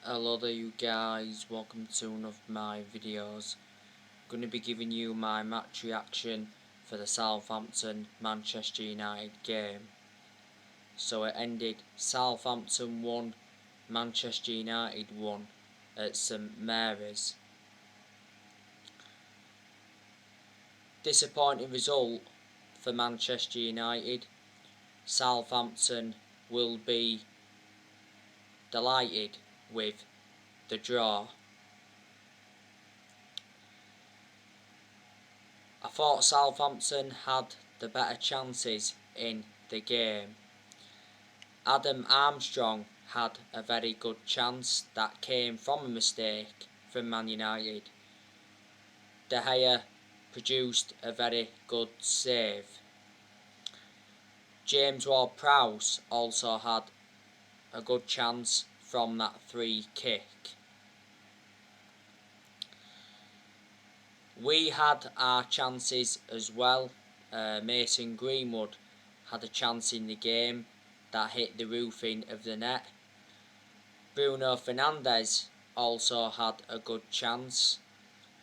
Hello there you guys, welcome to one of my videos. I'm going to be giving you my match reaction for the Southampton Manchester United game. So it ended Southampton 1, Manchester United 1 at St Mary's. Disappointing result for Manchester United. Southampton will be delighted with the draw. I thought Southampton had the better chances in the game. Adam Armstrong had a very good chance that came from a mistake from Man United. De Gea produced a very good save. James Ward-Prowse also had a good chance from that free kick. We had our chances as well. Mason Greenwood had a chance in the game that hit the roofing of the net. Bruno Fernandes also had a good chance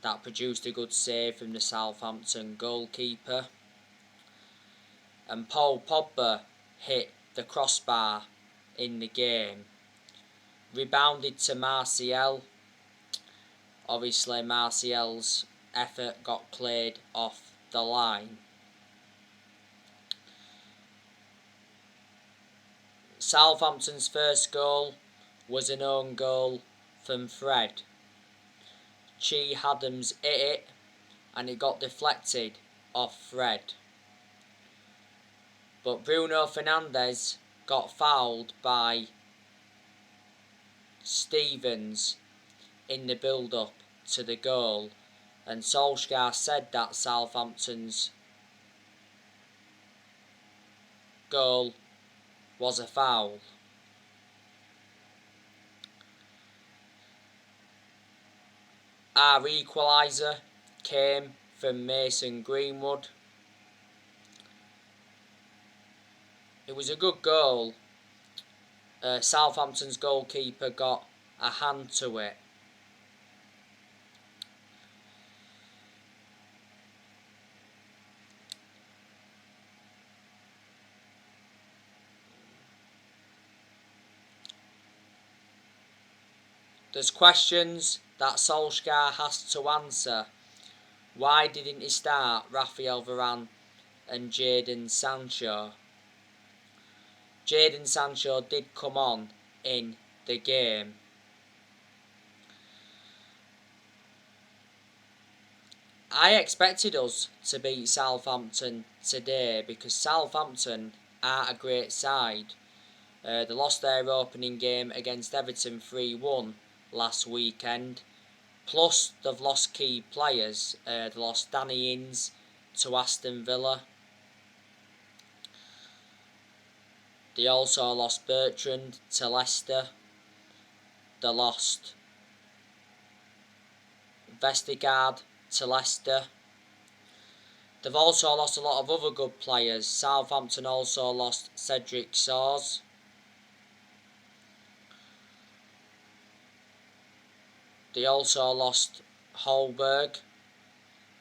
that produced a good save from the Southampton goalkeeper. And Paul Pogba hit the crossbar in the game. Rebounded to Martial. Obviously Martial's effort got cleared off the line. Southampton's first goal was an own goal from Fred. Che Adams hit it and it got deflected off Fred. But Bruno Fernandes got fouled by Stevens in the build-up to the goal, and Solskjaer said that Southampton's goal was a foul. Our equaliser came from Mason Greenwood. It was a good goal. Southampton's goalkeeper got a hand to it. There's questions that Solskjaer has to answer. Why didn't he start Rafael Varane and Jadon Sancho? Jadon Sancho did come on in the game. I expected us to beat Southampton today because Southampton are a great side. They lost their opening game against Everton 3-1 last weekend. Plus, they've lost key players. They lost Danny Ings to Aston Villa. They also lost Bertrand to Leicester. They lost Vestergaard to Leicester. They've also lost a lot of other good players. Southampton also lost Cedric Soares. They also lost Holberg.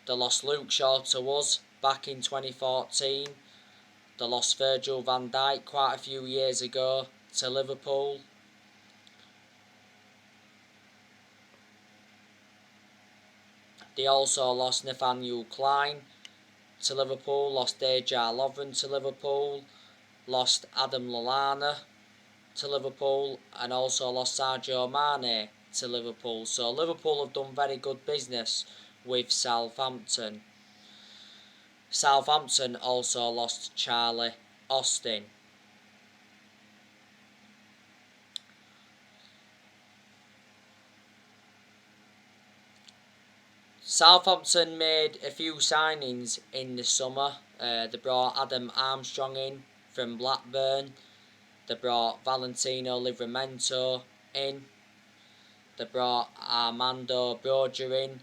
They lost Luke Shaw to us back in 2014. They lost Virgil van Dijk quite a few years ago to Liverpool. They also lost Nathaniel Klein to Liverpool, lost Dejan Lovren to Liverpool, lost Adam Lallana to Liverpool, and also lost Sadio Mane to Liverpool. So Liverpool have done very good business with Southampton. Southampton also lost Charlie Austin. Southampton made a few signings in the summer. They brought Adam Armstrong in from Blackburn. They brought Valentino Livramento in. They brought Armando Broja in.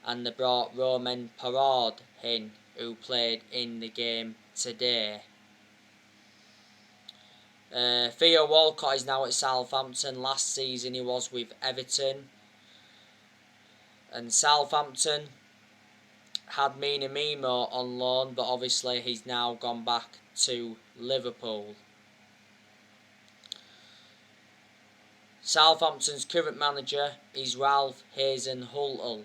And they brought Romain Perraud in, who played in the game today. Theo Walcott is now at Southampton. Last season he was with Everton. And Southampton had Mina Mimo on loan, but obviously he's now gone back to Liverpool. Southampton's current manager is Ralph Hasenhüttl.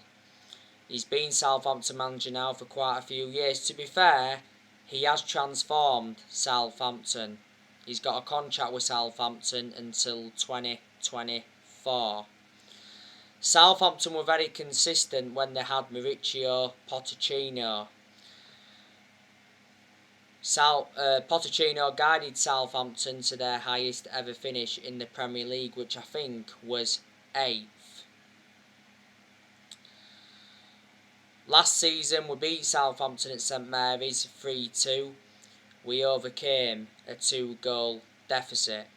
He's been Southampton manager now for quite a few years. To be fair, he has transformed Southampton. He's got a contract with Southampton until 2024. Southampton were very consistent when they had Mauricio Pochettino. Pochettino guided Southampton to their highest ever finish in the Premier League, which I think was 8th. Last season we beat Southampton at St Mary's 3-2. We overcame a 2-goal deficit.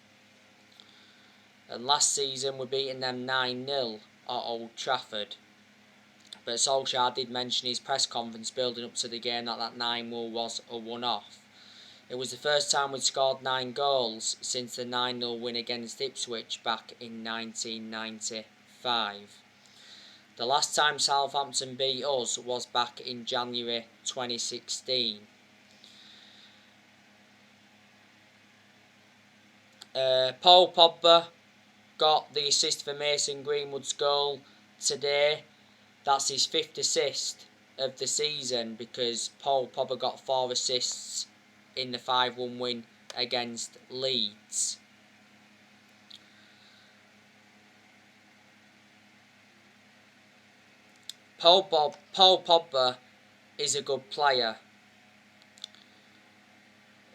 And last season we beaten them 9-0 at Old Trafford. But Solskjaer did mention in his press conference building up to the game that 9-0 was a one-off. It was the first time we'd scored 9 goals since the 9-0 win against Ipswich back in 1995. The last time Southampton beat us was back in January 2016. Paul Pogba got the assist for Mason Greenwood's goal today. That's his 5th assist of the season, because Paul Pogba got 4 assists in the 5-1 win against Leeds. Paul Pogba is a good player.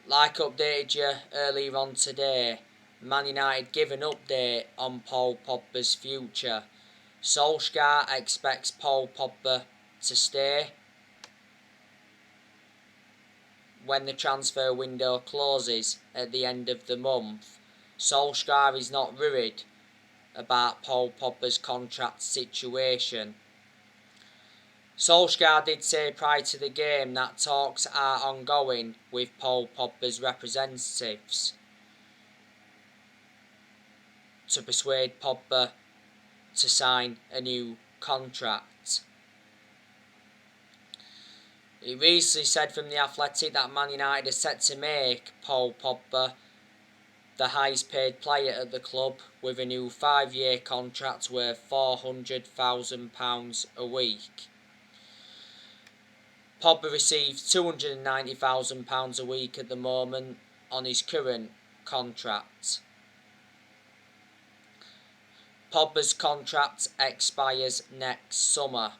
Like updated you earlier on today, Man United give an update on Paul Pogba's future. Solskjaer expects Paul Pogba to stay when the transfer window closes at the end of the month. Solskjaer is not worried about Paul Pogba's contract situation. Solskjaer did say prior to the game that talks are ongoing with Paul Pogba's representatives to persuade Pogba to sign a new contract. He recently said from The Athletic that Man United is set to make Paul Pogba the highest paid player at the club, with a new 5-year contract worth £400,000 a week. Pogba receives £290,000 a week at the moment on his current contract. Pogba's contract expires next summer.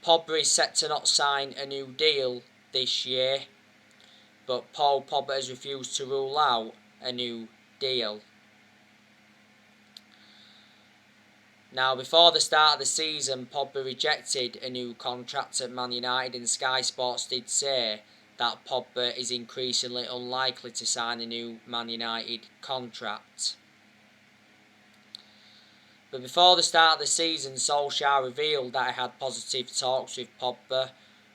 Pogba is set to not sign a new deal this year, but Paul Pogba has refused to rule out a new deal. Now, before the start of the season, Pogba rejected a new contract at Man United, and Sky Sports did say that Pogba is increasingly unlikely to sign a new Man United contract. But before the start of the season, Solskjaer revealed that he had positive talks with Pogba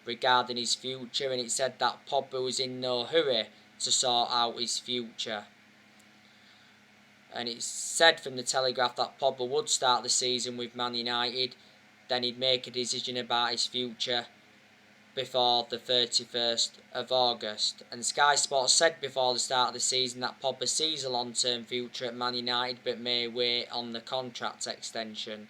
regarding his future, and it said that Pogba was in no hurry to sort out his future. And it's said from the Telegraph that Pogba would start the season with Man United, then he'd make a decision about his future before the 31st of August. And Sky Sports said before the start of the season that Pogba sees a long-term future at Man United, but may wait on the contract extension.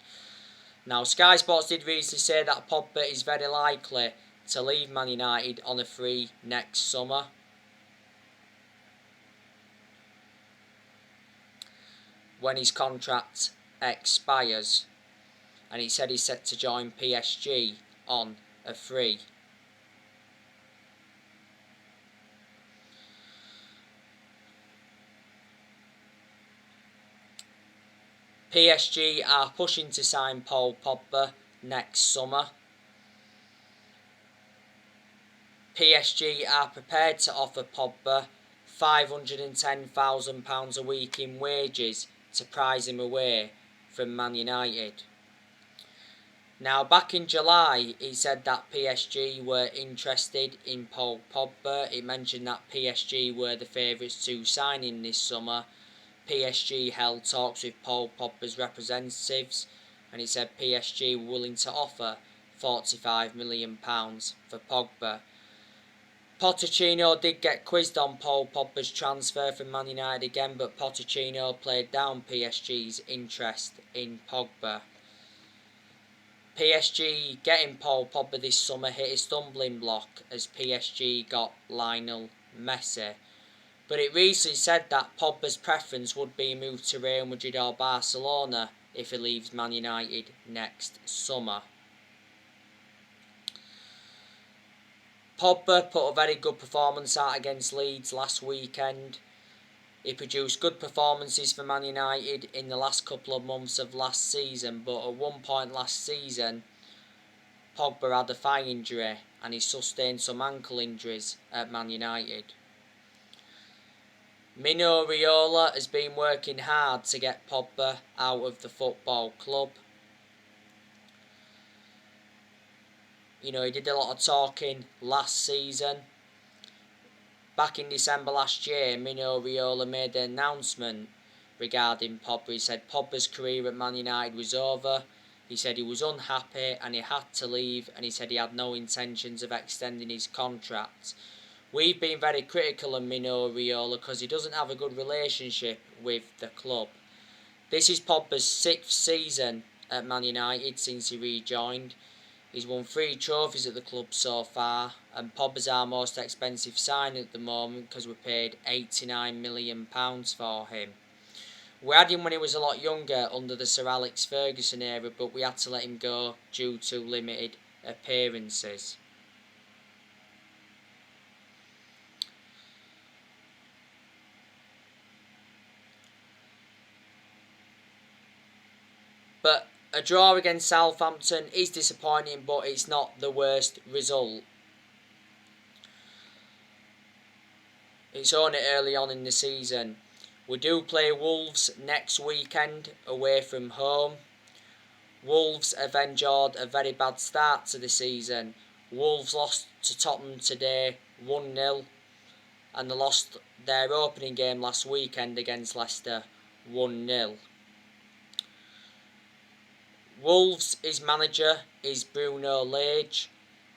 Now, Sky Sports did recently say that Pogba is very likely to leave Man United on a free next summer. When his contract expires, and he said he's set to join PSG on a free. PSG are pushing to sign Paul Pogba next summer. PSG are prepared to offer Pogba £510,000 a week in wages to prize him away from Man United. Now, back in July, he said that PSG were interested in Paul Pogba. It mentioned that PSG were the favourites to sign him this summer. PSG held talks with Paul Pogba's representatives, and he said PSG were willing to offer £45 million for Pogba. Pochettino did get quizzed on Paul Pogba's transfer from Man United again, but Pochettino played down PSG's interest in Pogba. PSG getting Paul Pogba this summer hit a stumbling block as PSG got Lionel Messi. But it recently said that Pogba's preference would be moved to Real Madrid or Barcelona if he leaves Man United next summer. Pogba put a very good performance out against Leeds last weekend. He produced good performances for Man United in the last couple of months of last season, but at one point last season, Pogba had a thigh injury and he sustained some ankle injuries at Man United. Mino Raiola has been working hard to get Pogba out of the football club. He did a lot of talking last season. Back in December last year, Mino Raiola made an announcement regarding Pogba. He said Pogba's career at Man United was over. He said he was unhappy and he had to leave, and he said he had no intentions of extending his contract. We've been very critical of Mino Raiola because he doesn't have a good relationship with the club. This is Pogba's 6th season at Man United since he rejoined. He's won 3 trophies at the club so far, and Pogba's our most expensive signing at the moment because we paid £89 million for him. We had him when he was a lot younger under the Sir Alex Ferguson era, but we had to let him go due to limited appearances. But a draw against Southampton is disappointing, but it's not the worst result. It's only early on in the season. We do play Wolves next weekend away from home. Wolves have endured a very bad start to the season. Wolves lost to Tottenham today 1-0, and they lost their opening game last weekend against Leicester 1-0. Wolves' manager is Bruno Lage.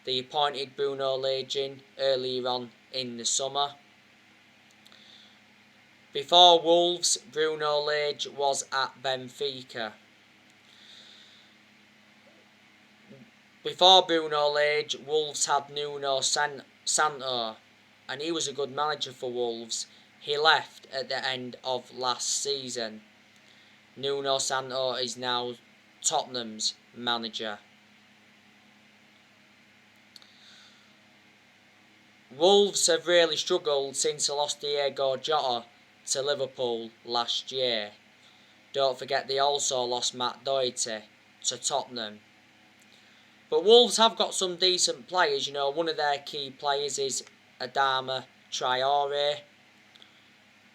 They appointed Bruno Lage in earlier on in the summer. Before Wolves, Bruno Lage was at Benfica. Before Bruno Lage, Wolves had Nuno Santo, and he was a good manager for Wolves. He left at the end of last season. Nuno Santo is now Tottenham's manager. Wolves have really struggled since they lost Diego Jota to Liverpool last year. Don't forget they also lost Matt Doherty to Tottenham. But Wolves have got some decent players. One of their key players is Adama Traore.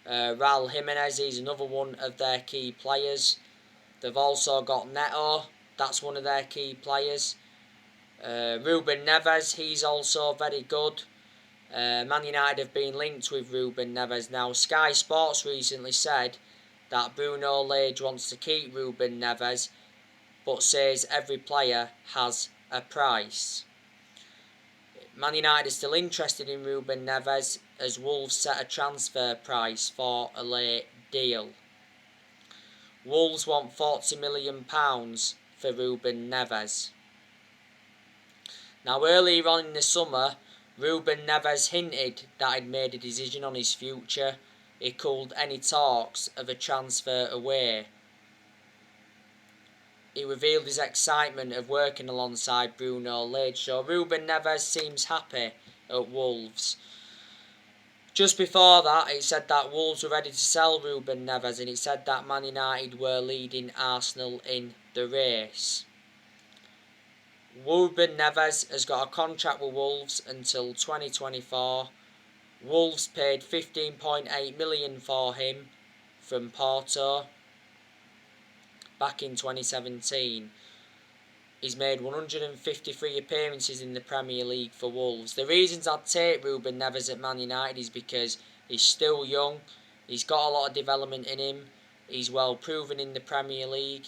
Raul Jimenez is another one of their key players. They've also got Neto, that's one of their key players. Ruben Neves, he's also very good. Man United have been linked with Ruben Neves. Now, Sky Sports recently said that Bruno Lage wants to keep Ruben Neves, but says every player has a price. Man United is still interested in Ruben Neves as Wolves set a transfer price for a late deal. Wolves want £40 million for Ruben Neves. Now, earlier on in the summer, Ruben Neves hinted that he'd made a decision on his future. He called any talks of a transfer away. He revealed his excitement of working alongside Bruno Lage, so Ruben Neves seems happy at Wolves. Just before that, it said that Wolves were ready to sell Ruben Neves, and it said that Man United were leading Arsenal in the race. Ruben Neves has got a contract with Wolves until 2024. Wolves paid £15.8 million for him from Porto back in 2017. He's made 153 appearances in the Premier League for Wolves. The reasons I'd take Ruben Neves at Man United is because he's still young, he's got a lot of development in him, he's well proven in the Premier League,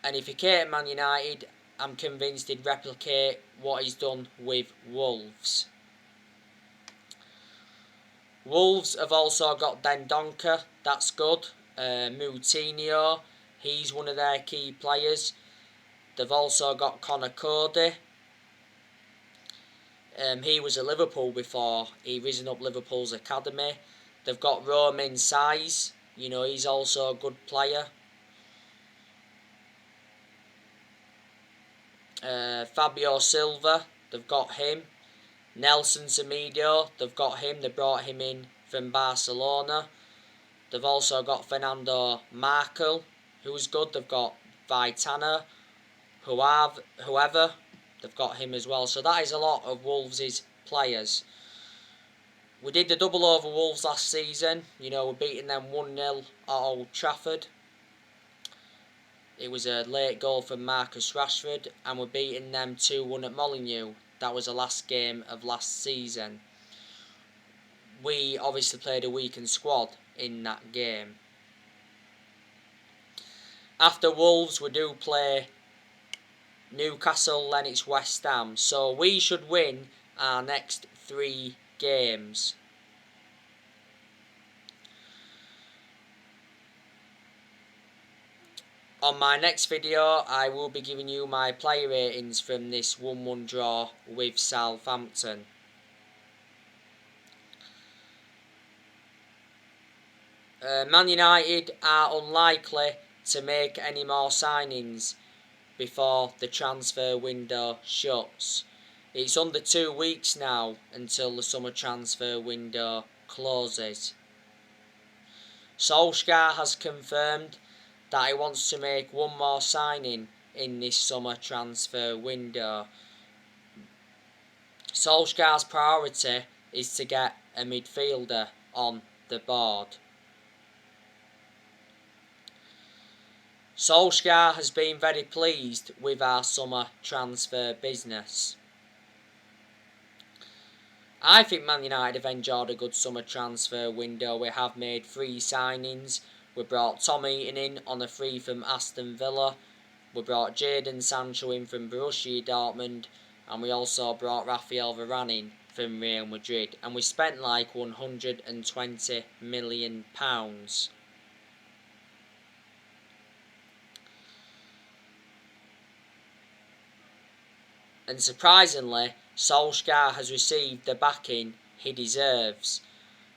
and if he came at Man United, I'm convinced he'd replicate what he's done with Wolves. Wolves have also got Dendoncker, that's good. Moutinho, he's one of their key players. They've also got Connor Cody. He was at Liverpool before he risen up Liverpool's academy. They've got Romain Saiz, he's also a good player. Fabio Silva, they've got him. Nelson Semedo, they've got him. They brought him in from Barcelona. They've also got Fernando Markel, who's good. They've got Vitana, whoever, they've got him as well. So that is a lot of Wolves' players. We did the double over Wolves last season. We're beating them 1-0 at Old Trafford. It was a late goal from Marcus Rashford, and we're beating them 2-1 at Molineux. That was the last game of last season. We obviously played a weakened squad in that game. After Wolves, we do play Newcastle, Lennox, West Ham. So we should win our next 3 games. On my next video, I will be giving you my player ratings from this 1-1 draw with Southampton. Man United are unlikely to make any more signings before the transfer window shuts. It's under 2 weeks now until the summer transfer window closes. Solskjaer has confirmed that he wants to make one more signing in this summer transfer window. Solskjaer's priority is to get a midfielder on the board. Solskjaer has been very pleased with our summer transfer business. I think Man United have enjoyed a good summer transfer window. We have made 3 signings. We brought Tom Heaton in on a free from Aston Villa. We brought Jadon Sancho in from Borussia Dortmund. And we also brought Rafael Varane in from Real Madrid. And we spent like £120 million. And surprisingly, Solskjaer has received the backing he deserves.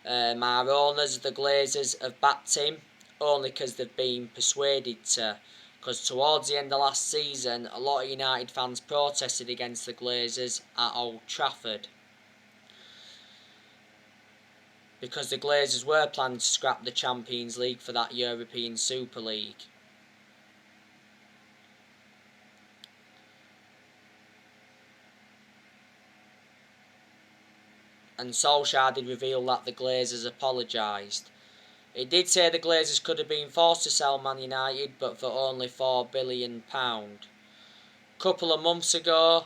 Our owners, the Glazers, have backed him only because they've been persuaded to. Because towards the end of last season, a lot of United fans protested against the Glazers at Old Trafford. Because the Glazers were planning to scrap the Champions League for that European Super League. And Solskjaer did reveal that the Glazers apologised. It did say the Glazers could have been forced to sell Man United, but for only £4 billion. A couple of months ago,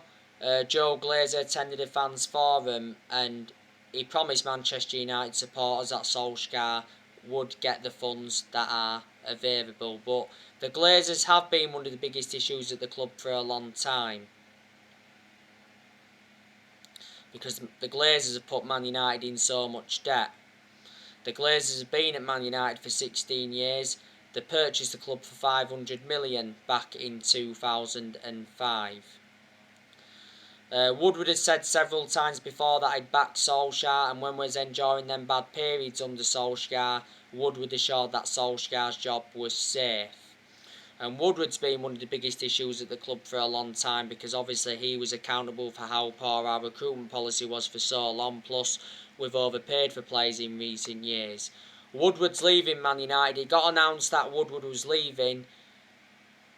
Joe Glazer attended a fans forum and he promised Manchester United supporters that Solskjaer would get the funds that are available. But the Glazers have been one of the biggest issues at the club for a long time. Because the Glazers have put Man United in so much debt. The Glazers have been at Man United for 16 years. They purchased the club for $500 million back in 2005. Woodward had said several times before that I'd backed Solskjaer, and when we was enjoying them bad periods under Solskjaer, Woodward assured that Solskjaer's job was safe. And Woodward's been one of the biggest issues at the club for a long time, because obviously he was accountable for how poor our recruitment policy was for so long, plus we've overpaid for players in recent years. Woodward's leaving Man United. It got announced that Woodward was leaving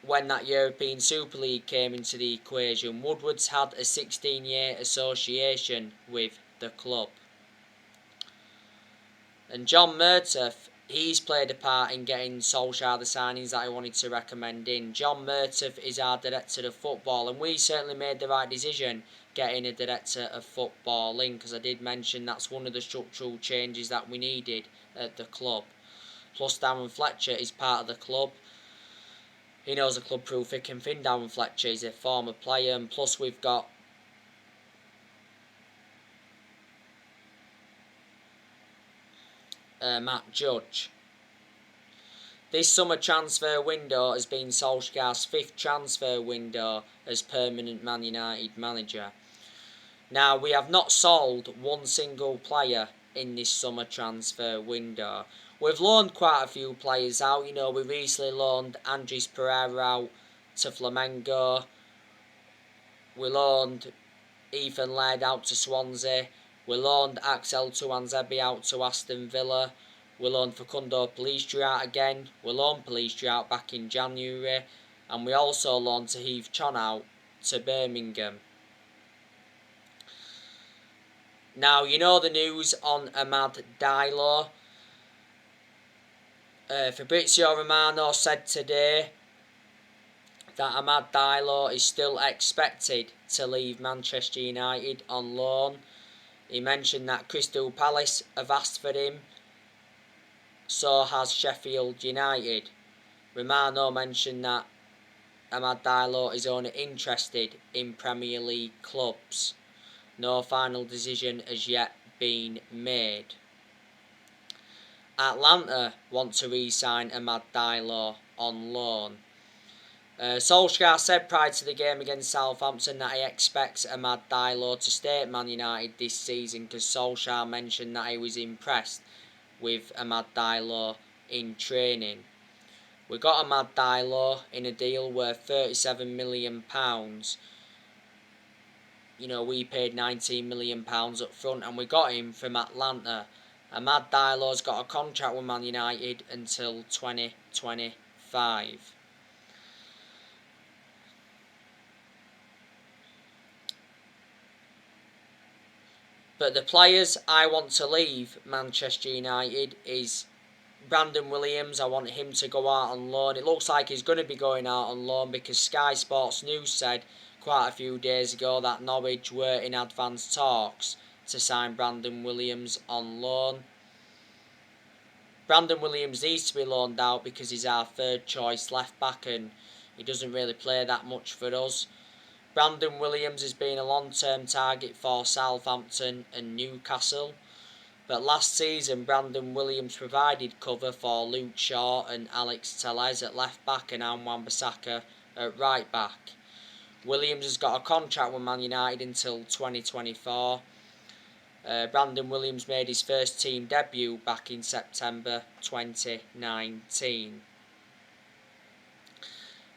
when that European Super League came into the equation. Woodward's had a 16-year association with the club. And John Murtough he's played a part in getting Solskjaer the signings that I wanted to recommend in. John Murtaugh is our director of football, and we certainly made the right decision getting a director of football in, because I did mention that's one of the structural changes that we needed at the club. Plus Darren Fletcher is part of the club. He knows the club through thick and thin. Darren Fletcher is a former player, and plus we've got Matt Judge. This summer transfer window has been Solskjaer's 5th transfer window as permanent Man United manager. Now, we have not sold one single player in this summer transfer window. We've loaned quite a few players out. You know, we recently loaned Andres Pereira out to Flamengo. We loaned Ethan Laird out to Swansea. We loaned Axel Tuanzebe out to Aston Villa. We loaned Facundo Pellistri out again. We loaned Pellistri out back in January. And we also loaned Tahith Chon out to Birmingham. Now, you know the news on Amad Diallo. Fabrizio Romano said today that Amad Diallo is still expected to leave Manchester United on loan. He mentioned that Crystal Palace have asked for him. So has Sheffield United. Romano mentioned that Amad Diallo is only interested in Premier League clubs. No final decision has yet been made. Atlanta want to re-sign Amad Diallo on loan. Solskjaer said prior to the game against Southampton that he expects Amad Diallo to stay at Man United this season, because Solskjaer mentioned that he was impressed with Amad Diallo in training. We got Amad Diallo in a deal worth £37 million. You know, we paid £19 million up front, and we got him from Atlanta. Amad Diallo's got a contract with Man United until 2025. But the players I want to leave Manchester United is Brandon Williams. I want him to go out on loan. It looks like he's going to be going out on loan, because Sky Sports News said quite a few days ago that Norwich were in advanced talks to sign Brandon Williams on loan. Brandon Williams needs to be loaned out because he's our third choice left back and he doesn't really play that much for us. Brandon Williams has been a long-term target for Southampton and Newcastle. But last season, Brandon Williams provided cover for Luke Shaw and Alex Telles at left back and Anwan Bissaka at right back. Williams has got a contract with Man United until 2024. Brandon Williams made his first team debut back in September 2019.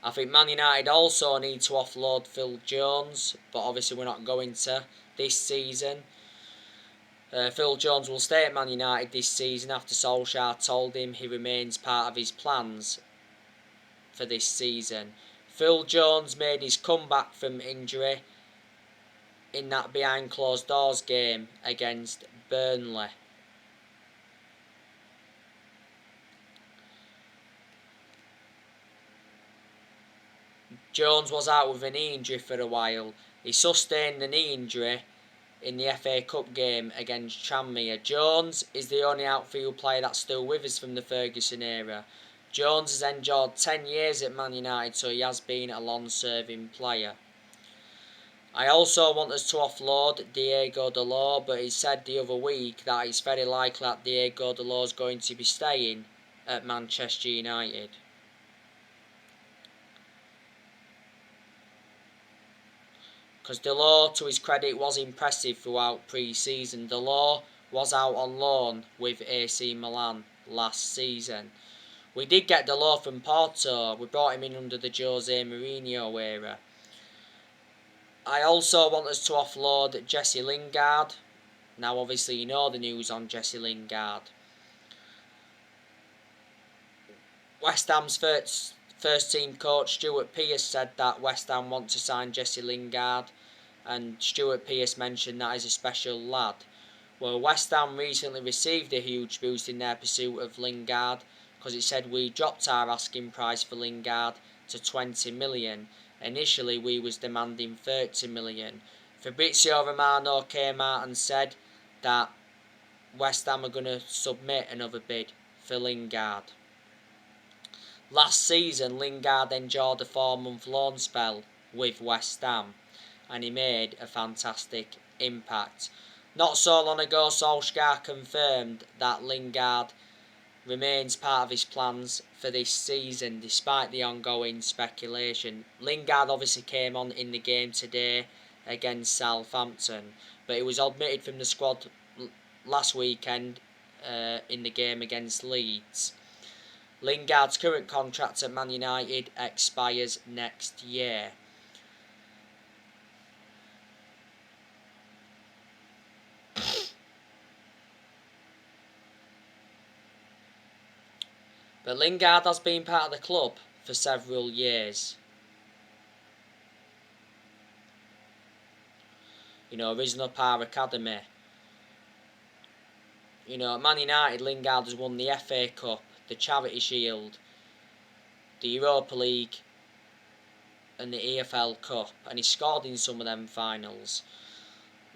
I think Man United also need to offload Phil Jones, but obviously we're not going to this season. Phil Jones will stay at Man United this season after Solskjaer told him he remains part of his plans for this season. Phil Jones made his comeback from injury in that behind closed doors game against Burnley. Jones was out with a knee injury for a while. He sustained the knee injury in the FA Cup game against Tranmere. Jones is the only outfield player that's still with us from the Ferguson era. Jones has endured 10 years at Man United, so he has been a long-serving player. I also want us to offload Diego Dalot, but he said the other week that it's very likely that Diego Dalot is going to be staying at Manchester United. Because Dalot, to his credit, was impressive throughout pre-season. Dalot was out on loan with AC Milan last season. We did get Dalot from Porto. We brought him in under the Jose Mourinho era. I also want us to offload Jesse Lingard. Now, obviously, you know the news on Jesse Lingard. West Ham's first team coach Stuart Pearce said that West Ham want to sign Jesse Lingard, and Stuart Pearce mentioned that he's a special lad. Well, West Ham recently received a huge boost in their pursuit of Lingard, because it said we dropped our asking price for Lingard to 20 million. Initially we was demanding 30 million. Fabrizio Romano came out and said that West Ham are going to submit another bid for Lingard. Last season Lingard enjoyed a 4-month loan spell with West Ham and he made a fantastic impact. Not so long ago Solskjaer confirmed that Lingard remains part of his plans for this season despite the ongoing speculation. Lingard obviously came on in the game today against Southampton, but he was omitted from the squad last weekend in the game against Leeds. Lingard's current contract at Man United expires next year. But Lingard has been part of the club for several years. Risen up our academy. At Man United, Lingard has won the FA Cup, the Charity Shield, the Europa League and the EFL Cup, and he scored in some of them finals.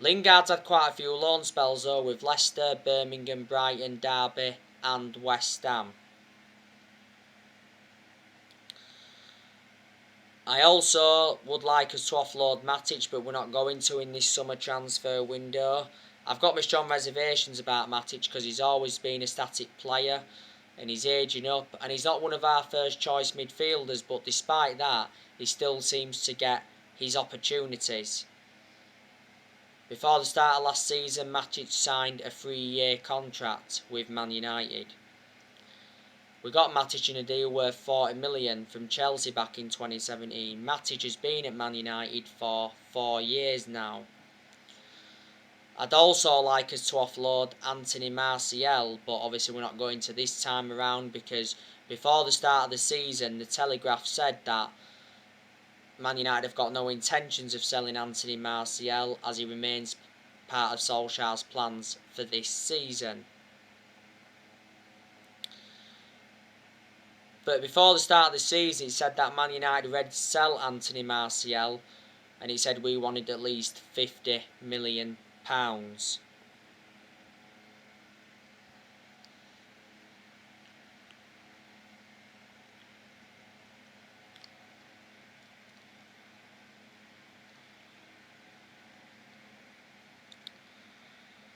Lingard's had quite a few loan spells though with Leicester, Birmingham, Brighton, Derby and West Ham. I also would like us to offload Matic, but we're not going to in this summer transfer window. I've got my strong reservations about Matic because he's always been a static player and he's ageing up and he's not one of our first choice midfielders, but despite that he still seems to get his opportunities. Before the start of last season, Matic signed a 3-year contract with Man United. We got Matic in a deal worth 40 million from Chelsea back in 2017. Matic has been at Man United for 4 years now. I'd also like us to offload Anthony Martial, but obviously we're not going to this time around because before the start of the season, the Telegraph said that Man United have got no intentions of selling Anthony Martial as he remains part of Solskjaer's plans for this season. But before the start of the season, it said that Man United were ready to sell Anthony Martial, and it said we wanted at least £50 million.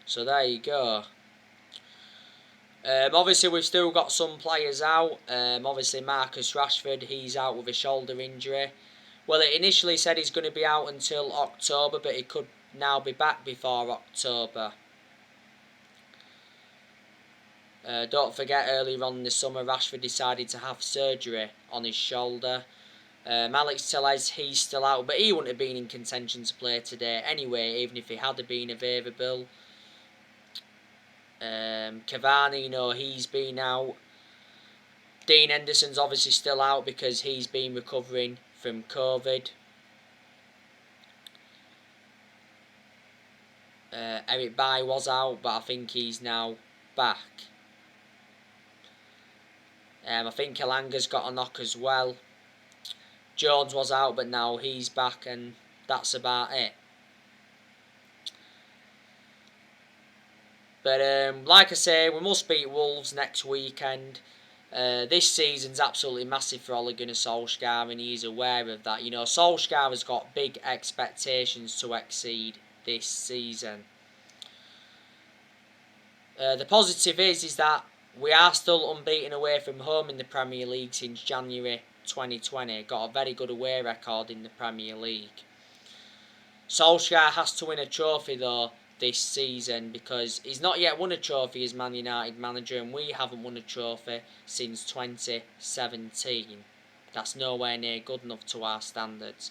So there you go. Obviously we've still got some players out. Obviously Marcus Rashford, he's out with a shoulder injury. Well, it initially said he's going to be out until October, but he could now be back before October. Don't forget, earlier on in the summer Rashford decided to have surgery on his shoulder. Alex Telles, he's still out, but he wouldn't have been in contention to play today anyway, even if he had been available. Cavani, he's been out. Dean Henderson's obviously still out because he's been recovering from COVID. Eric Bailly was out, but I think he's now back. I think Kalanga's got a knock as well. Jones was out, but now he's back, and that's about it. But like I say, we must beat Wolves next weekend. This season's absolutely massive for Ole Gunnar Solskjaer, and he's aware of that. Solskjaer has got big expectations to exceed this season. The positive is that we are still unbeaten away from home in the Premier League since January 2020. Got a very good away record in the Premier League. Solskjaer has to win a trophy though this season because he's not yet won a trophy as Man United manager, and we haven't won a trophy since 2017. That's nowhere near good enough to our standards.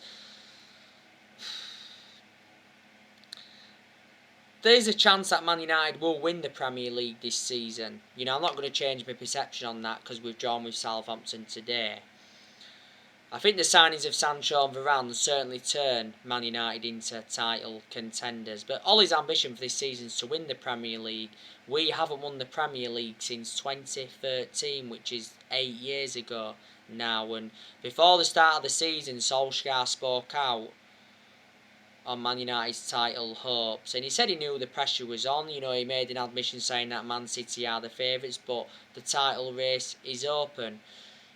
There's a chance that Man United will win the Premier League this season. I'm not going to change my perception on that because we've drawn with Southampton today. I think the signings of Sancho and Varane certainly turn Man United into title contenders. But Ollie's ambition for this season is to win the Premier League. We haven't won the Premier League since 2013, which is 8 years ago now. And before the start of the season, Solskjaer spoke out on Man United's title hopes, and he said he knew the pressure was on. You know, he made an admission saying that Man City are the favourites, but the title race is open.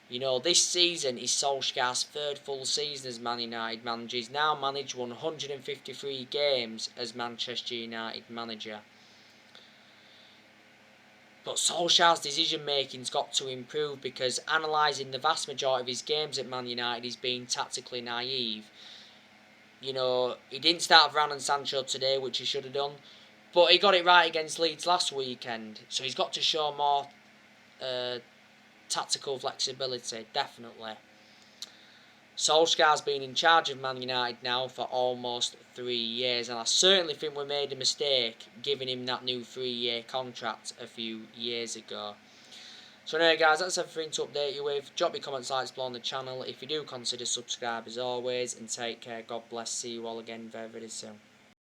You know, this season is Solskjaer's third full season as Man United manager. He's now managed 153 games as Manchester United manager. But Solskjaer's decision making's got to improve, because analysing the vast majority of his games at Man United, he's been tactically naive. You know, he didn't start Varane and Sancho today, which he should have done, but he got it right against Leeds last weekend. So he's got to show more tactical flexibility, definitely. Solskjaer's been in charge of Man United now for almost 3 years, and I certainly think we made a mistake giving him that new 3-year contract a few years ago. So anyway guys, that's everything to update you with. Drop your comments, likes below on the channel. If you do, consider subscribe as always, and take care. God bless. See you all again very, very soon.